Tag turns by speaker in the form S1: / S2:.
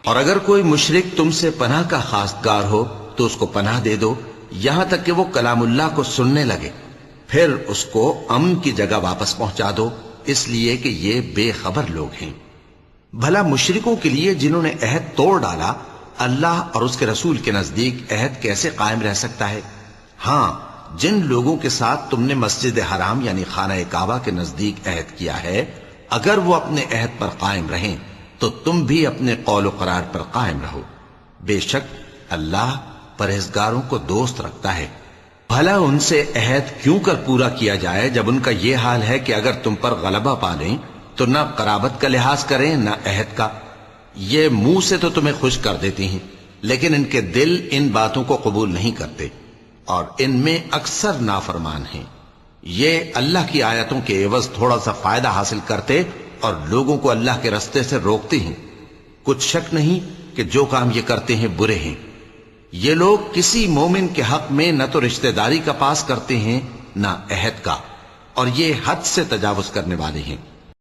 S1: اور اگر کوئی مشرک تم سے پناہ کا خواستگار ہو تو اس کو پناہ دے دو یہاں تک کہ وہ کلام اللہ کو سننے لگے، پھر اس کو امن کی جگہ واپس پہنچا دو، اس لیے کہ یہ بے خبر لوگ ہیں۔ بھلا مشرکوں کے لیے جنہوں نے عہد توڑ ڈالا، اللہ اور اس کے رسول کے نزدیک عہد کیسے قائم رہ سکتا ہے؟ ہاں، جن لوگوں کے ساتھ تم نے مسجد حرام یعنی خانہ کعبہ کے نزدیک عہد کیا ہے، اگر وہ اپنے عہد پر قائم رہیں تو تم بھی اپنے قول و قرار پر قائم رہو، بے شک اللہ پرہیزگاروں کو دوست رکھتا ہے۔ بھلا ان سے عہد کیوں کر پورا کیا جائے جب ان کا یہ حال ہے کہ اگر تم پر غلبہ پا لیں تو نہ قرابت کا لحاظ کریں نہ عہد کا۔ یہ منہ سے تو تمہیں خوش کر دیتی ہیں لیکن ان کے دل ان باتوں کو قبول نہیں کرتے اور ان میں اکثر نافرمان ہیں۔ یہ اللہ کی آیتوں کے عوض تھوڑا سا فائدہ حاصل کرتے اور لوگوں کو اللہ کے رستے سے روکتے ہیں۔ کچھ شک نہیں کہ جو کام یہ کرتے ہیں برے ہیں۔ یہ لوگ کسی مومن کے حق میں نہ تو رشتہ داری کا پاس کرتے ہیں نہ عہد کا، اور یہ حد سے تجاوز کرنے والے ہیں۔